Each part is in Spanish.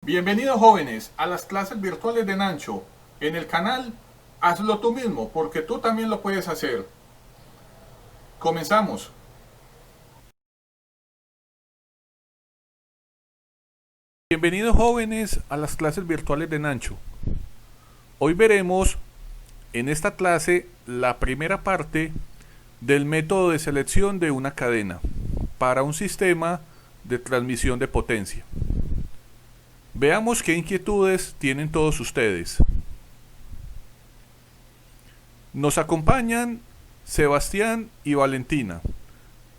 Bienvenidos jóvenes a las clases virtuales de Nancho. En el canal Hazlo tú mismo, porque tú también lo puedes hacer. Comenzamos. Bienvenidos jóvenes a las clases virtuales de Nancho. Hoy veremos en esta clase la primera parte del método de selección de una cadena para un sistema de transmisión de potencia. Veamos qué inquietudes tienen todos ustedes. Nos acompañan Sebastián y Valentina.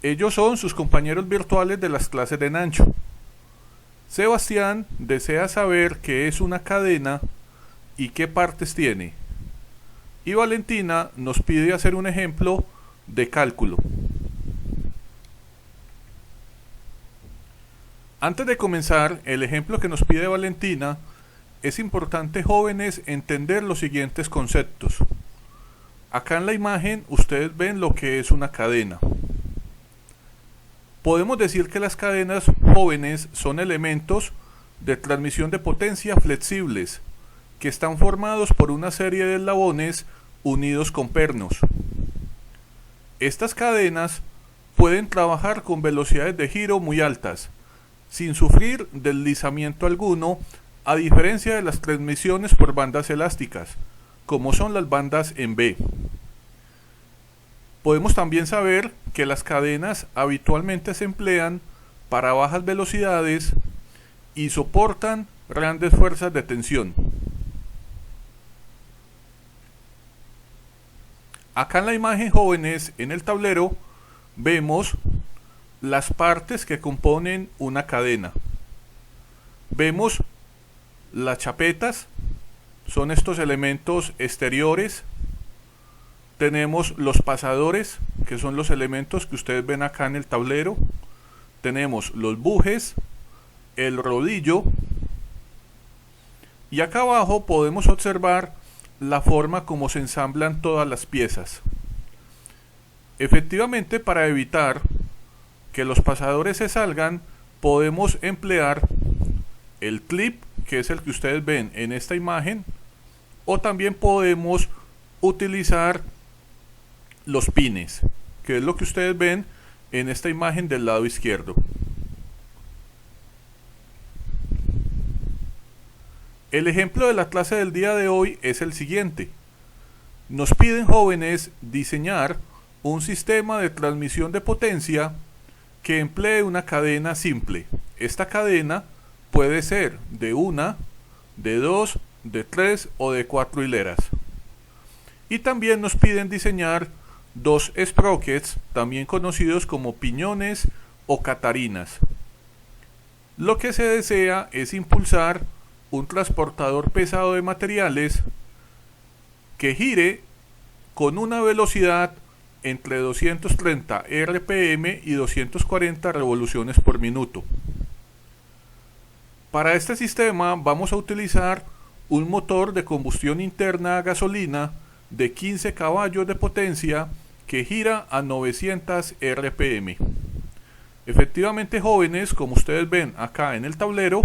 Ellos son sus compañeros virtuales de las clases de Nancho. Sebastián desea saber qué es una cadena y qué partes tiene. Y Valentina nos pide hacer un ejemplo de cálculo. Antes de comenzar el ejemplo que nos pide Valentina, es importante, jóvenes, entender los siguientes conceptos. Acá en la imagen ustedes ven lo que es una cadena. Podemos decir que las cadenas, jóvenes, son elementos de transmisión de potencia flexibles que están formados por una serie de eslabones unidos con pernos. Estas cadenas pueden trabajar con velocidades de giro muy altas, sin sufrir deslizamiento alguno, a diferencia de las transmisiones por bandas elásticas, como son las bandas en B. Podemos también saber que las cadenas habitualmente se emplean para bajas velocidades y soportan grandes fuerzas de tensión. Acá en la imagen, jóvenes, en el tablero, vemos las partes que componen una cadena. Vemos las chapetas, son estos elementos exteriores. Tenemos los pasadores, que son los elementos que ustedes ven acá en el tablero. Tenemos los bujes, el rodillo. Y acá abajo podemos observar la forma como se ensamblan todas las piezas. Efectivamente, para evitar que los pasadores se salgan, podemos emplear el clip, que es el que ustedes ven en esta imagen, o también podemos utilizar los pines, que es lo que ustedes ven en esta imagen del lado izquierdo. El ejemplo de la clase del día de hoy es el siguiente. Nos piden, jóvenes, diseñar un sistema de transmisión de potencia que emplee una cadena simple. Esta cadena puede ser de una, de dos, de tres o de cuatro hileras. Y también nos piden diseñar dos sprockets, también conocidos como piñones o catarinas. Lo que se desea es impulsar un transportador pesado de materiales que gire con una velocidad entre 230 RPM y 240 revoluciones por minuto. Para este sistema vamos a utilizar un motor de combustión interna a gasolina de 15 caballos de potencia que gira a 900 RPM. Efectivamente, jóvenes, como ustedes ven acá en el tablero,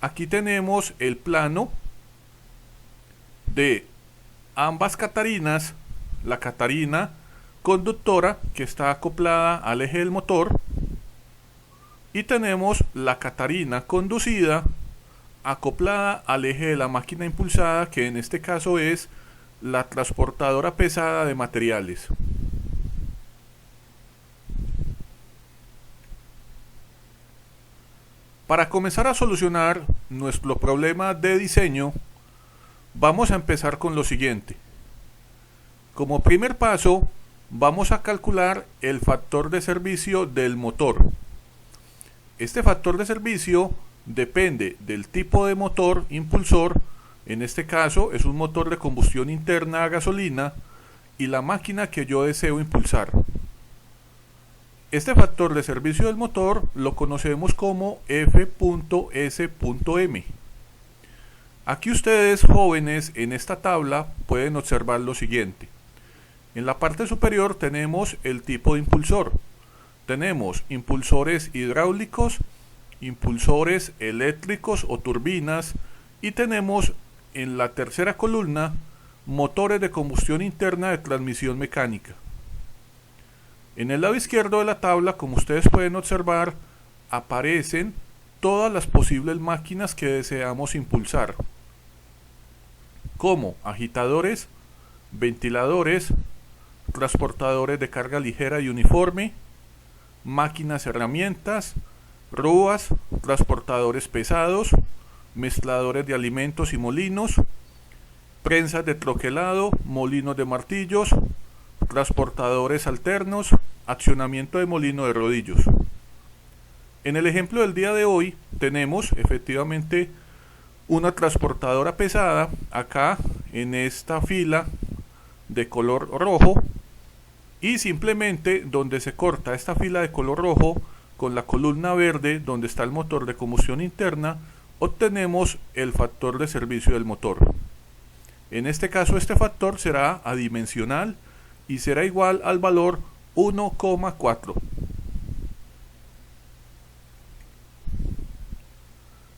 aquí tenemos el plano de ambas catarinas, la catarina conductora que está acoplada al eje del motor, y tenemos la catarina conducida acoplada al eje de la máquina impulsada, que en este caso es la transportadora pesada de materiales. Para comenzar a solucionar nuestro problema de diseño, vamos a empezar con lo siguiente. Como primer paso, vamos a calcular el factor de servicio del motor. Este factor de servicio depende del tipo de motor impulsor. En este caso es un motor de combustión interna a gasolina y la máquina que yo deseo impulsar. Este factor de servicio del motor lo conocemos como F.S.M. Aquí ustedes, jóvenes, en esta tabla pueden observar lo siguiente. En la parte superior tenemos el tipo de impulsor. Tenemos impulsores hidráulicos impulsores eléctricos o turbinas, y tenemos en la tercera columna motores de combustión interna de transmisión mecánica. En el lado izquierdo de la tabla, como ustedes pueden observar, aparecen todas las posibles máquinas que deseamos impulsar, como agitadores, ventiladores, transportadores de carga ligera y uniforme, máquinas herramientas, rúas, transportadores pesados, mezcladores de alimentos y molinos, prensas de troquelado, molinos de martillos, transportadores alternos, accionamiento de molino de rodillos. En el ejemplo del día de hoy tenemos efectivamente una transportadora pesada acá en esta fila de color rojo, y simplemente donde se corta esta fila de color rojo con la columna verde donde está el motor de combustión interna, obtenemos el factor de servicio del motor. En este caso este factor será adimensional y será igual al valor 1,4.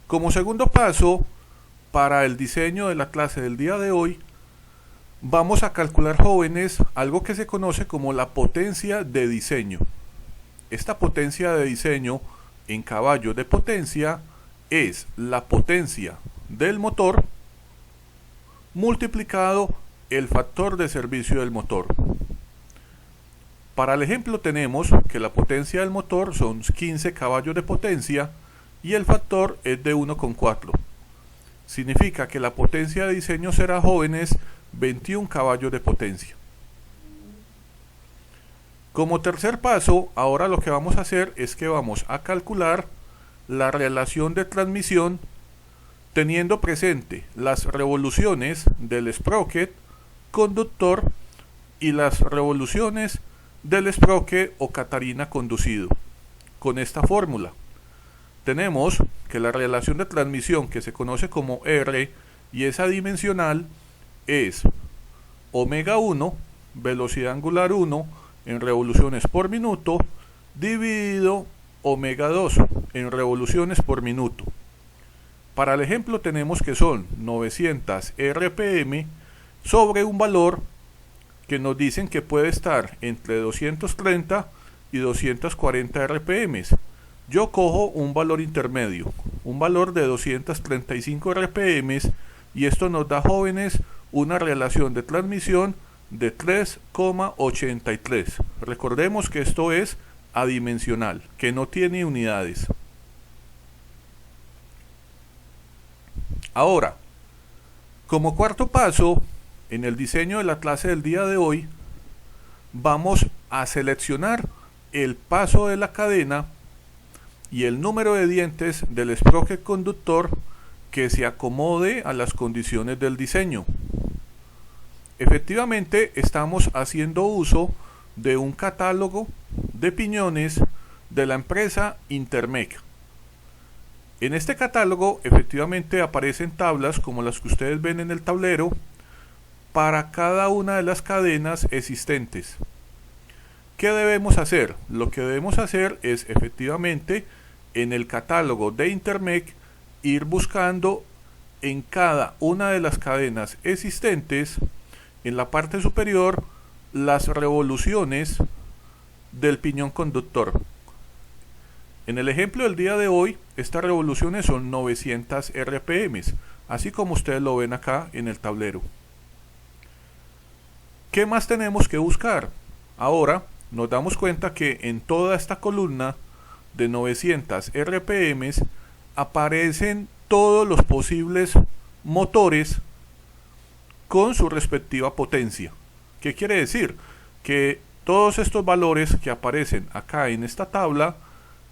Como segundo paso, para el diseño de la clase del día de hoy, vamos a calcular, jóvenes, algo que se conoce como la potencia de diseño. Esta potencia de diseño en caballos de potencia es la potencia del motor multiplicado el factor de servicio del motor. Para el ejemplo tenemos que la potencia del motor son 15 caballos de potencia y el factor es de 1,4. Significa que la potencia de diseño será, jóvenes, 21 caballos de potencia. Como tercer paso, ahora lo que vamos a hacer es que vamos a calcular la relación de transmisión teniendo presente las revoluciones del sprocket conductor y las revoluciones del sprocket o catarina conducido. Con esta fórmula tenemos que la relación de transmisión, que se conoce como R y es adimensional, es omega 1, velocidad angular 1 en revoluciones por minuto, dividido omega 2 en revoluciones por minuto. Para el ejemplo tenemos que son 900 RPM sobre un valor que nos dicen que puede estar entre 230 y 240 RPM. Yo cojo un valor intermedio, un valor de 235 RPM, y esto nos da, jóvenes, una relación de transmisión de 3,83. Recordemos que esto es adimensional, que no tiene unidades. Ahora, como cuarto paso, en el diseño de la clase del día de hoy, vamos a seleccionar el paso de la cadena y el número de dientes del sprocket conductor que se acomode a las condiciones del diseño. Efectivamente, estamos haciendo uso de un catálogo de piñones de la empresa Intermec. En este catálogo efectivamente aparecen tablas como las que ustedes ven en el tablero para cada una de las cadenas existentes. ¿Qué debemos hacer? Lo que debemos hacer es efectivamente en el catálogo de Intermec ir buscando en cada una de las cadenas existentes en la parte superior las revoluciones del piñón conductor. En el ejemplo del día de hoy, estas revoluciones son 900 RPM, así como ustedes lo ven acá en el tablero. ¿Qué más tenemos que buscar? Ahora nos damos cuenta que en toda esta columna de 900 RPM aparecen todos los posibles motores con su respectiva potencia. ¿Qué quiere decir? Que todos estos valores que aparecen acá en esta tabla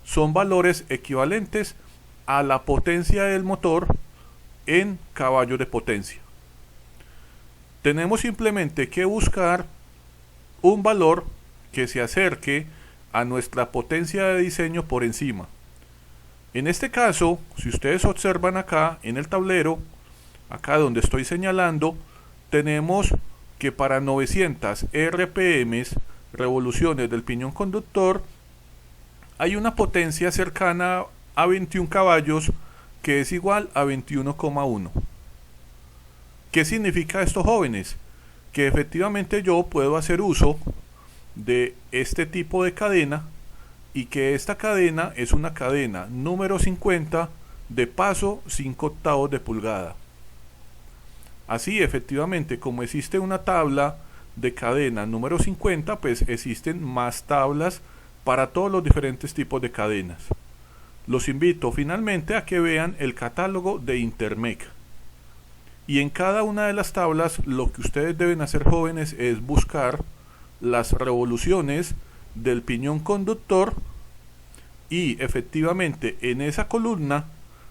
son valores equivalentes a la potencia del motor en caballos de potencia. Tenemos simplemente que buscar un valor que se acerque a nuestra potencia de diseño por encima. En este caso, si ustedes observan acá en el tablero, acá donde estoy señalando, tenemos que para 900 RPM, revoluciones del piñón conductor, hay una potencia cercana a 21 caballos, que es igual a 21,1. ¿Qué significa esto, jóvenes? Que efectivamente yo puedo hacer uso de este tipo de cadena y que esta cadena es una cadena número 50 de paso 5/8 de pulgada. Así, efectivamente, como existe una tabla de cadena número 50, pues existen más tablas para todos los diferentes tipos de cadenas. Los invito finalmente a que vean el catálogo de Intermec. Y en cada una de las tablas lo que ustedes deben hacer, jóvenes, es buscar las revoluciones del piñón conductor y efectivamente en esa columna,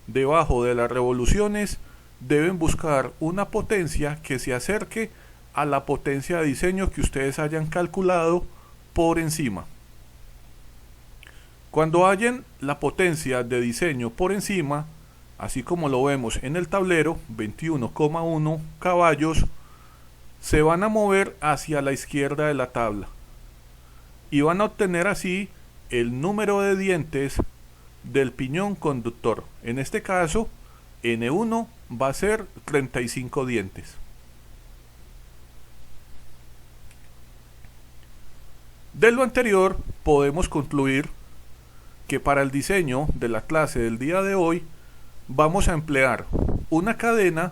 debajo de las revoluciones, deben buscar una potencia que se acerque a la potencia de diseño que ustedes hayan calculado por encima. Cuando hallen la potencia de diseño por encima, así como lo vemos en el tablero, 21,1 caballos, se van a mover hacia la izquierda de la tabla y van a obtener así el número de dientes del piñón conductor. En este caso, N1 va a ser 35 dientes. De lo anterior podemos concluir que para el diseño de la clase del día de hoy vamos a emplear una cadena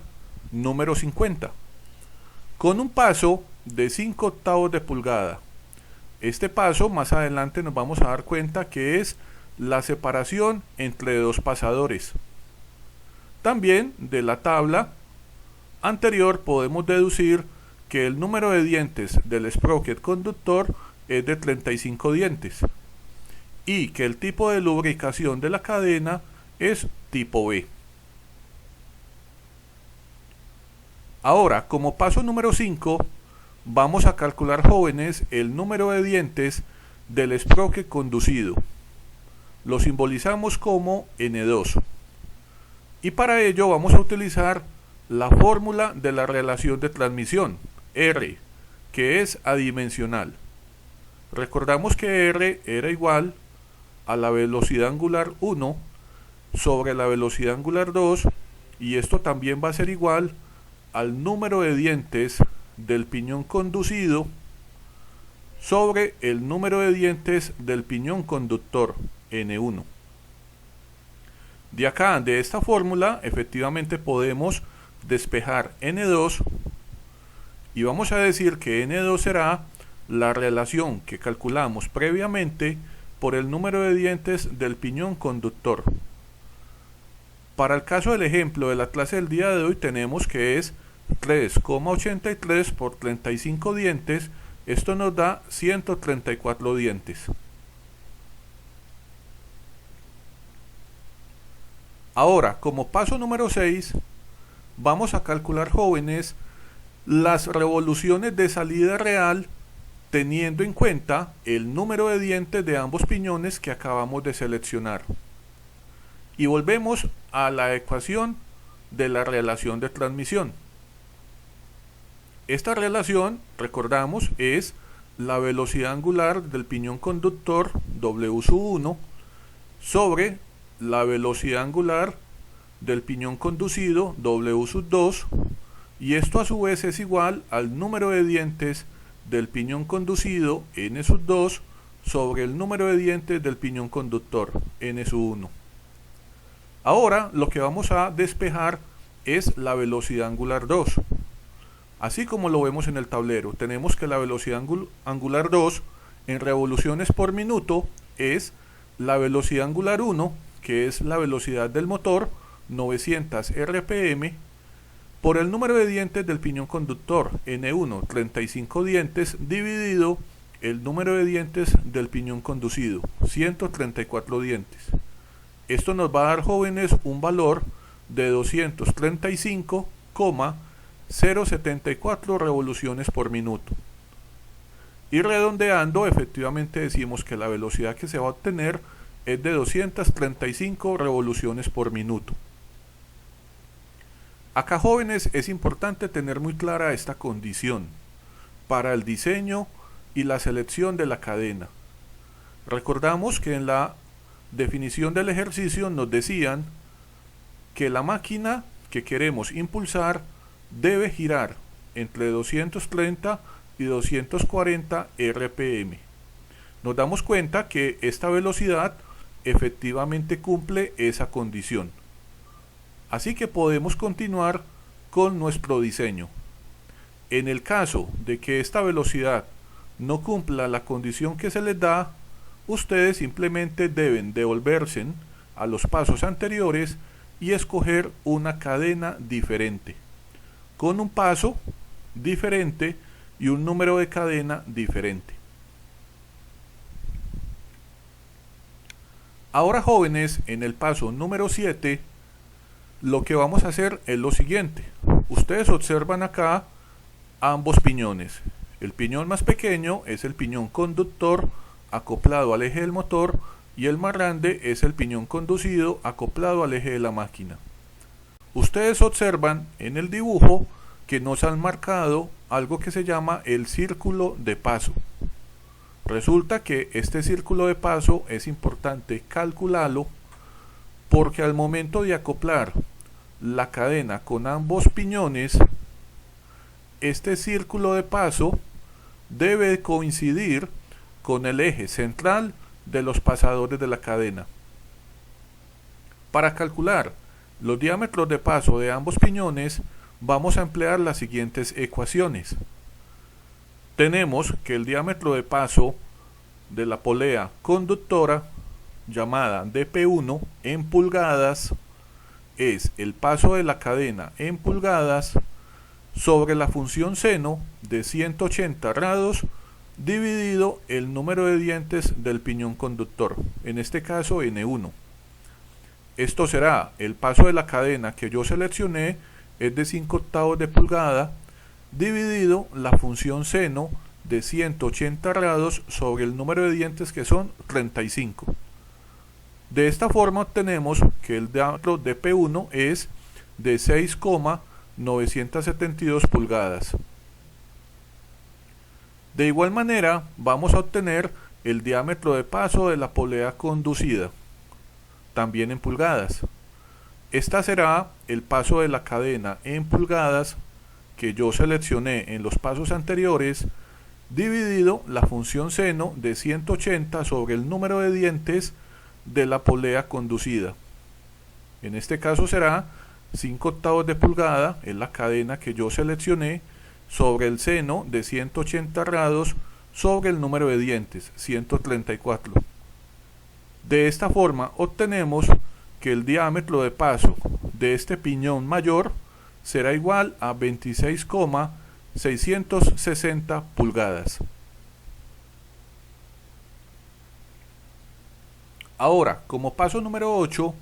número 50 con un paso de 5/8 de pulgada. Este paso más adelante nos vamos a dar cuenta que es la separación entre dos pasadores. También de la tabla anterior podemos deducir que el número de dientes del sprocket conductor es de 35 dientes y que el tipo de lubricación de la cadena es tipo B. Ahora, como paso número 5, vamos a calcular, jóvenes, el número de dientes del sprocket conducido. Lo simbolizamos como N2. Y para ello vamos a utilizar la fórmula de la relación de transmisión, R, que es adimensional. Recordamos que R era igual a la velocidad angular 1 sobre la velocidad angular 2, y esto también va a ser igual al número de dientes del piñón conducido sobre el número de dientes del piñón conductor, N1. De acá, de esta fórmula, efectivamente podemos despejar N2 y vamos a decir que N2 será la relación que calculamos previamente por el número de dientes del piñón conductor. Para el caso del ejemplo de la clase del día de hoy tenemos que es 3,83 por 35 dientes, esto nos da 134 dientes. Ahora, como paso número 6, vamos a calcular, jóvenes, las revoluciones de salida real teniendo en cuenta el número de dientes de ambos piñones que acabamos de seleccionar. Y volvemos a la ecuación de la relación de transmisión. Esta relación, recordamos, es la velocidad angular del piñón conductor W1 sobre la velocidad angular del piñón conducido W2, y esto a su vez es igual al número de dientes del piñón conducido N2 sobre el número de dientes del piñón conductor N1. Ahora lo que vamos a despejar es la velocidad angular 2. Así como lo vemos en el tablero, tenemos que la velocidad angular 2 en revoluciones por minuto es la velocidad angular 1, que es la velocidad del motor, 900 RPM, por el número de dientes del piñón conductor, N1, 35 dientes, dividido el número de dientes del piñón conducido, 134 dientes. Esto nos va a dar, jóvenes, un valor de 235,074 revoluciones por minuto. Y redondeando, efectivamente decimos que la velocidad que se va a obtener es de 235 revoluciones por minuto. Acá, jóvenes, es importante tener muy clara esta condición para el diseño y la selección de la cadena. Recordamos que en la definición del ejercicio nos decían que la máquina que queremos impulsar debe girar entre 230 y 240 RPM. Nos damos cuenta que esta velocidad efectivamente cumple esa condición. Así que podemos continuar con nuestro diseño. En el caso de que esta velocidad no cumpla la condición que se les da, ustedes simplemente deben devolverse a los pasos anteriores y escoger una cadena diferente, con un paso diferente y un número de cadena diferente. Ahora, jóvenes, en el paso número 7, lo que vamos a hacer es lo siguiente. Ustedes observan acá ambos piñones. El piñón más pequeño es el piñón conductor acoplado al eje del motor y el más grande es el piñón conducido acoplado al eje de la máquina. Ustedes observan en el dibujo que nos han marcado algo que se llama el círculo de paso. Resulta que este círculo de paso es importante calcularlo porque al momento de acoplar la cadena con ambos piñones, este círculo de paso debe coincidir con el eje central de los pasadores de la cadena. Para calcular los diámetros de paso de ambos piñones, vamos a emplear las siguientes ecuaciones. Tenemos que el diámetro de paso de la polea conductora, llamada dP1 en pulgadas, es el paso de la cadena en pulgadas sobre la función seno de 180 grados dividido el número de dientes del piñón conductor, en este caso N1. Esto será el paso de la cadena que yo seleccioné, es de 5/8 de pulgada, dividido la función seno de 180 grados sobre el número de dientes, que son 35. De esta forma obtenemos que el diámetro de P1 es de 6,972 pulgadas. De igual manera vamos a obtener el diámetro de paso de la polea conducida, también en pulgadas. Esta será el paso de la cadena en pulgadas que yo seleccioné en los pasos anteriores, dividido la función seno de 180 sobre el número de dientes de la polea conducida. En este caso será 5/8 de pulgada, es la cadena que yo seleccioné, sobre el seno de 180 grados sobre el número de dientes, 134. De esta forma obtenemos que el diámetro de paso de este piñón mayor será igual a 26,660 pulgadas. Ahora, como paso número 8,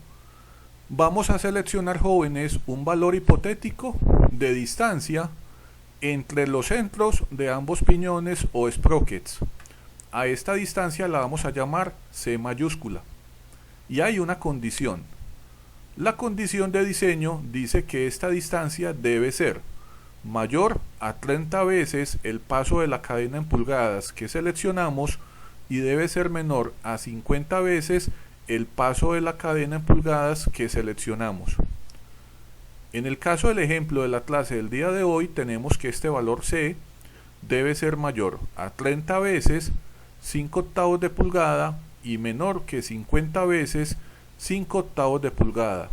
vamos a seleccionar, jóvenes, un valor hipotético de distancia entre los centros de ambos piñones o sprockets. A esta distancia la vamos a llamar C mayúscula. Y hay una condición. La condición de diseño dice que esta distancia debe ser mayor a 30 veces el paso de la cadena en pulgadas que seleccionamos y debe ser menor a 50 veces el paso de la cadena en pulgadas que seleccionamos. En el caso del ejemplo de la clase del día de hoy, tenemos que este valor C debe ser mayor a 30 veces 5/8 de pulgada y menor que 50 veces 5/8 de pulgada.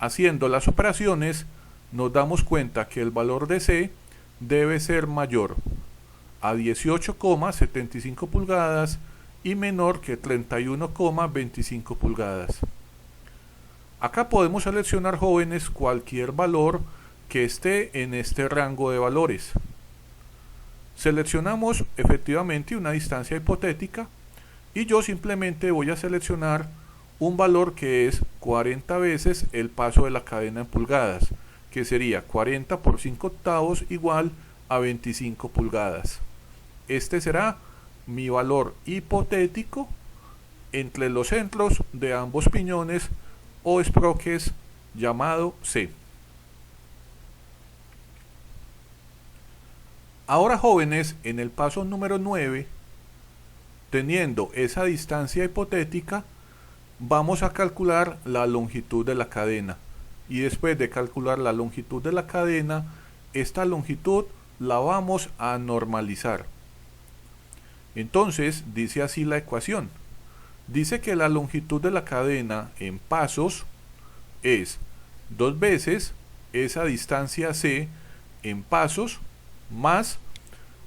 Haciendo las operaciones, nos damos cuenta que el valor de C debe ser mayor a 18,75 pulgadas y menor que 31,25 pulgadas. Acá podemos seleccionar, jóvenes, cualquier valor que esté en este rango de valores. Seleccionamos efectivamente una distancia hipotética y yo simplemente voy a seleccionar un valor que es 40 veces el paso de la cadena en pulgadas, que sería 40 por 5/8 igual a 25 pulgadas. Este será mi valor hipotético entre los centros de ambos piñones o sprockets, llamado C. Ahora, jóvenes, en el paso número 9, teniendo esa distancia hipotética, vamos a calcular la longitud de la cadena. Y después de calcular la longitud de la cadena, esta longitud la vamos a normalizar. Entonces, dice así la ecuación. Dice que la longitud de la cadena en pasos es 2 veces esa distancia C en pasos más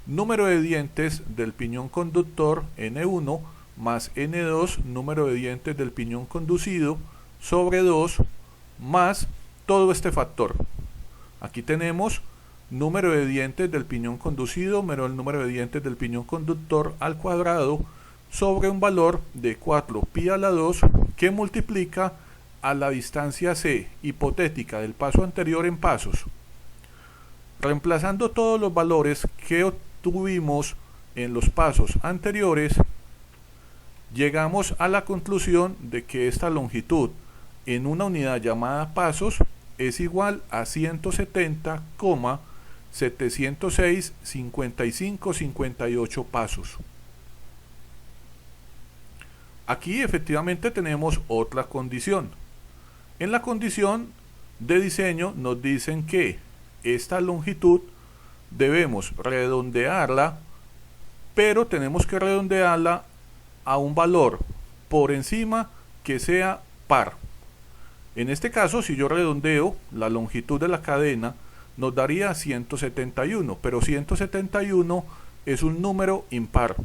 número de dientes del piñón conductor N1 más N2 número de dientes del piñón conducido sobre 2 más todo este factor. Aquí tenemos número de dientes del piñón conducido menos el número de dientes del piñón conductor al cuadrado sobre un valor de 4 pi a la 2 que multiplica a la distancia C hipotética del paso anterior en pasos. Reemplazando todos los valores que obtuvimos en los pasos anteriores, llegamos a la conclusión de que esta longitud en una unidad llamada pasos es igual a 170,706,55,58 pasos. Aquí efectivamente tenemos otra condición. En la condición de diseño nos dicen que esta longitud debemos redondearla, pero tenemos que redondearla a un valor por encima que sea par. En este caso, si yo redondeo la longitud de la cadena, nos daría 171, pero 171 es un número impar.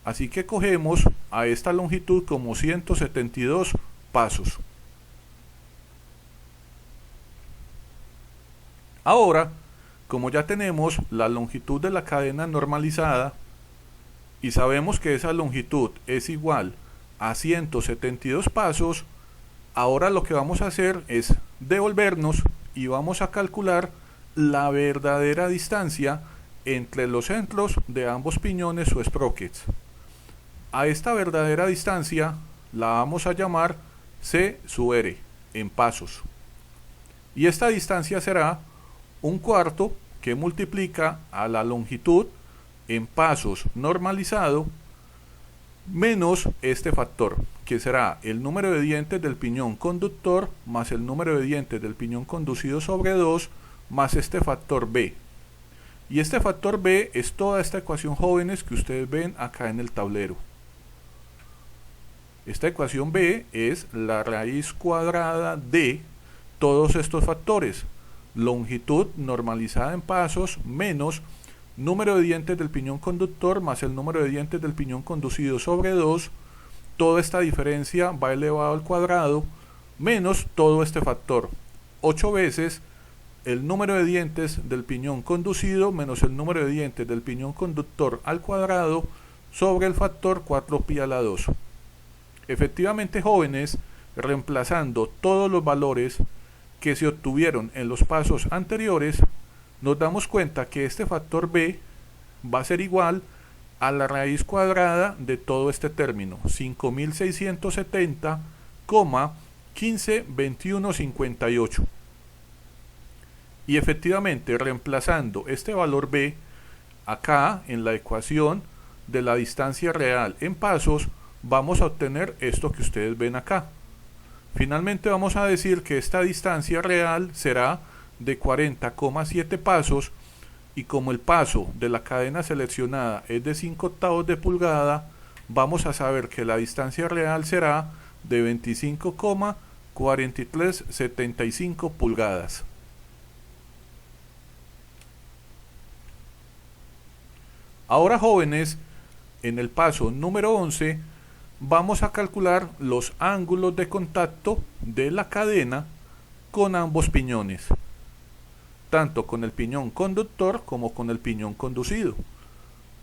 Así que cogemos a esta longitud como 172 pasos. Ahora, como ya tenemos la longitud de la cadena normalizada y sabemos que esa longitud es igual a 172 pasos, ahora lo que vamos a hacer es devolvernos y vamos a calcular la verdadera distancia entre los centros de ambos piñones o sprockets. A esta verdadera distancia la vamos a llamar C sub R en pasos. Y esta distancia será un cuarto que multiplica a la longitud en pasos normalizado menos este factor, que será el número de dientes del piñón conductor más el número de dientes del piñón conducido sobre 2 más este factor B. Y este factor B es toda esta ecuación, jóvenes, que ustedes ven acá en el tablero. Esta ecuación B es la raíz cuadrada de todos estos factores. Longitud normalizada en pasos menos número de dientes del piñón conductor más el número de dientes del piñón conducido sobre 2. Toda esta diferencia va elevado al cuadrado menos todo este factor. 8 veces el número de dientes del piñón conducido menos el número de dientes del piñón conductor al cuadrado sobre el factor 4 pi a la 2. Efectivamente, jóvenes, reemplazando todos los valores que se obtuvieron en los pasos anteriores, nos damos cuenta que este factor B va a ser igual a la raíz cuadrada de todo este término, 5670,152158. Y efectivamente, reemplazando este valor B acá en la ecuación de la distancia real en pasos, vamos a obtener esto que ustedes ven acá. Finalmente vamos a decir que esta distancia real será de 40,7 pasos, y como el paso de la cadena seleccionada es de 5/8 de pulgada, vamos a saber que la distancia real será de 25,4375 pulgadas. Ahora, jóvenes, en el paso número 11 vamos a calcular los ángulos de contacto de la cadena con ambos piñones, tanto con el piñón conductor como con el piñón conducido.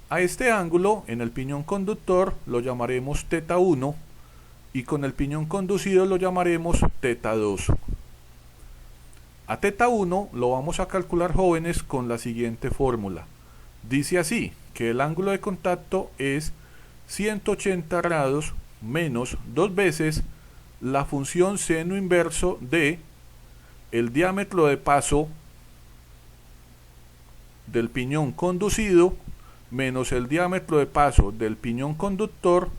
A este ángulo en el piñón conductor lo llamaremos θ1 y con el piñón conducido lo llamaremos θ2. A θ1 lo vamos a calcular, jóvenes, con la siguiente fórmula. Dice así, que el ángulo de contacto es 180 grados menos 2 veces la función seno inverso de el diámetro de paso del piñón conducido menos el diámetro de paso del piñón conductor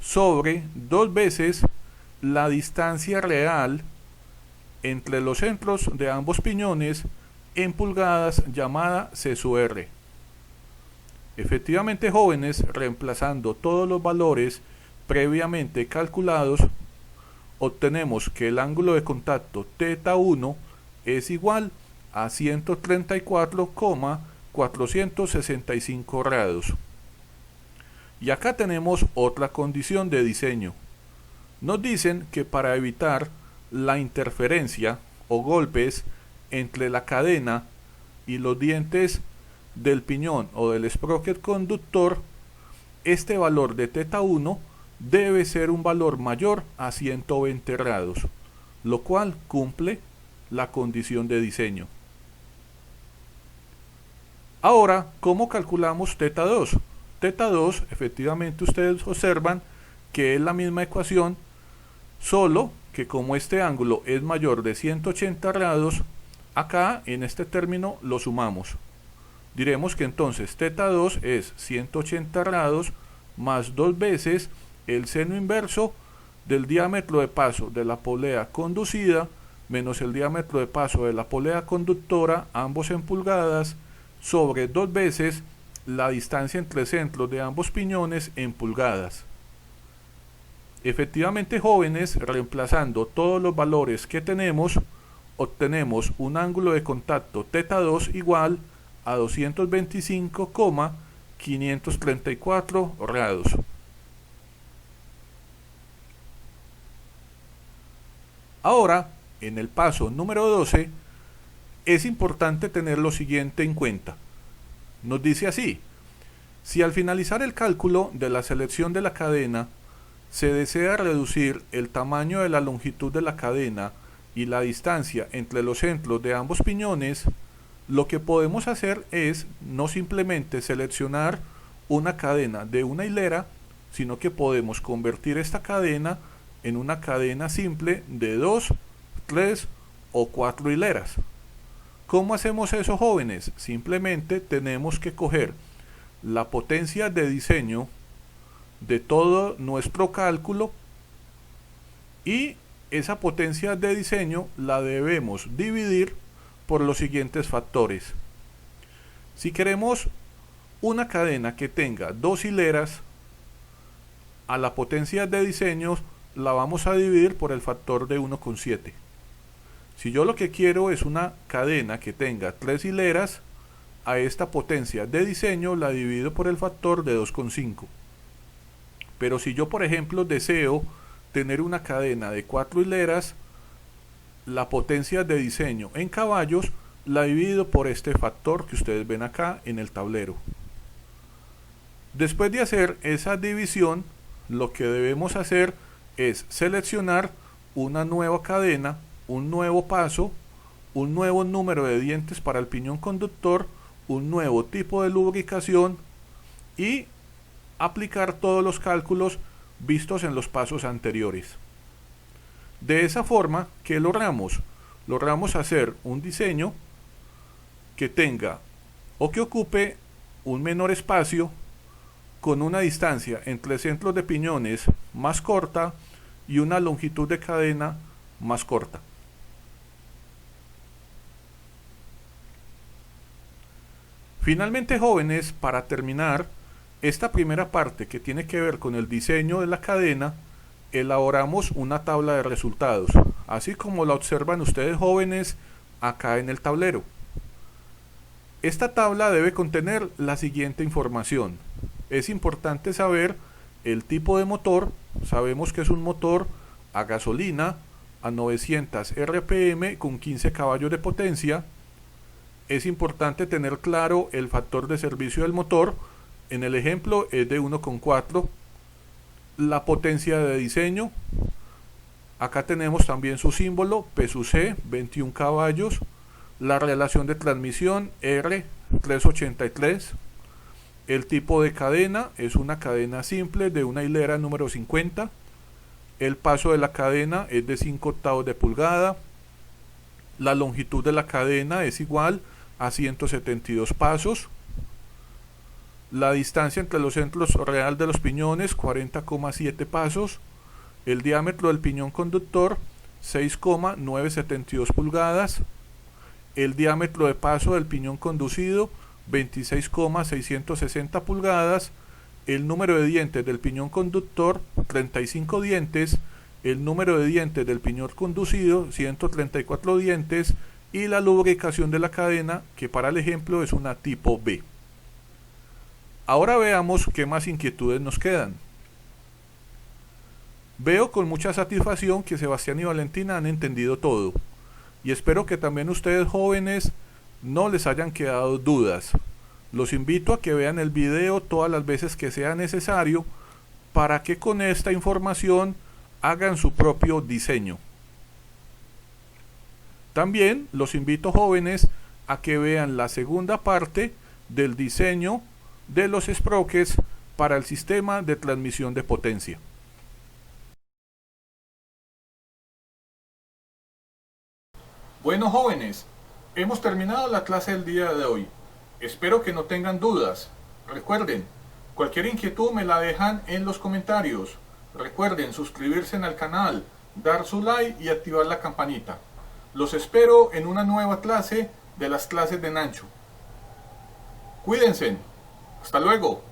sobre 2 veces la distancia real entre los centros de ambos piñones en pulgadas llamada C sub R. Efectivamente, jóvenes, reemplazando todos los valores previamente calculados, obtenemos que el ángulo de contacto θ1 es igual a 134,465 grados. Y acá tenemos otra condición de diseño. Nos dicen que para evitar la interferencia o golpes entre la cadena y los dientes del piñón o del sprocket conductor, este valor de θ1 debe ser un valor mayor a 120 grados, lo cual cumple la condición de diseño. Ahora, ¿cómo calculamos θ2? θ2, efectivamente ustedes observan que es la misma ecuación, solo que como este ángulo es mayor de 180 grados, acá en este término lo sumamos. Diremos que entonces θ2 es 180 grados más 2 veces el seno inverso del diámetro de paso de la polea conducida menos el diámetro de paso de la polea conductora, ambos en pulgadas, sobre 2 veces la distancia entre centros de ambos piñones en pulgadas. Efectivamente, jóvenes, reemplazando todos los valores que tenemos, obtenemos un ángulo de contacto θ2 igual a 225,534 grados. Ahora, en el paso número 12, es importante tener lo siguiente en cuenta. Nos dice así: si al finalizar el cálculo de la selección de la cadena se desea reducir el tamaño de la longitud de la cadena y la distancia entre los centros de ambos piñones, lo que podemos hacer es no simplemente seleccionar una cadena de una hilera, sino que podemos convertir esta cadena en una cadena simple de 2, 3 o 4 hileras. ¿Cómo hacemos eso, jóvenes? Simplemente tenemos que coger la potencia de diseño de todo nuestro cálculo y esa potencia de diseño la debemos dividir por los siguientes factores. Si queremos una cadena que tenga 2 hileras, a la potencia de diseño la vamos a dividir por el factor de 1,7. Si yo lo que quiero es una cadena que tenga 3 hileras, a esta potencia de diseño la divido por el factor de 2,5. Pero si yo, por ejemplo, deseo tener una cadena de 4 hileras, la potencia de diseño en caballos la divido por este factor que ustedes ven acá en el tablero. Después de hacer esa división, lo que debemos hacer es seleccionar una nueva cadena, un nuevo paso, un nuevo número de dientes para el piñón conductor, un nuevo tipo de lubricación y aplicar todos los cálculos vistos en los pasos anteriores. De esa forma, ¿qué logramos? Logramos hacer un diseño que tenga o que ocupe un menor espacio con una distancia entre centros de piñones más corta y una longitud de cadena más corta. Finalmente, jóvenes, para terminar esta primera parte que tiene que ver con el diseño de la cadena, elaboramos una tabla de resultados, así como la observan ustedes, jóvenes, acá en el tablero. Esta tabla debe contener la siguiente información. Es importante saber el tipo de motor. Sabemos que es un motor a gasolina a 900 RPM con 15 caballos de potencia. Es importante tener claro el factor de servicio del motor. En el ejemplo es de 1,4. La potencia de diseño. Acá tenemos también su símbolo, P sub C, 21 caballos. La relación de transmisión, R, 383. El tipo de cadena es una cadena simple de una hilera número 50. El paso de la cadena es de 5/8 de pulgada. La longitud de la cadena es igual a 172 pasos. La distancia entre los centros real de los piñones, 40,7 pasos. El diámetro del piñón conductor 6,972 pulgadas. El diámetro de paso del piñón conducido 26,660 pulgadas. El número de dientes del piñón conductor 35 dientes. El número de dientes del piñón conducido 134 dientes. Y la lubricación de la cadena, que para el ejemplo es una tipo B. Ahora veamos qué más inquietudes nos quedan. Veo con mucha satisfacción que Sebastián y Valentina han entendido todo, y espero que también ustedes jóvenes no les hayan quedado dudas. Los invito a que vean el video todas las veces que sea necesario para que con esta información hagan su propio diseño. También los invito jóvenes a que vean la segunda parte del diseño de los sprockets para el sistema de transmisión de potencia. Bueno jóvenes, hemos terminado la clase del día de hoy. Espero que no tengan dudas. Recuerden, cualquier inquietud me la dejan en los comentarios. Recuerden suscribirse al canal, dar su like y activar la campanita. Los espero en una nueva clase de las clases de Nancho. Cuídense. Hasta luego.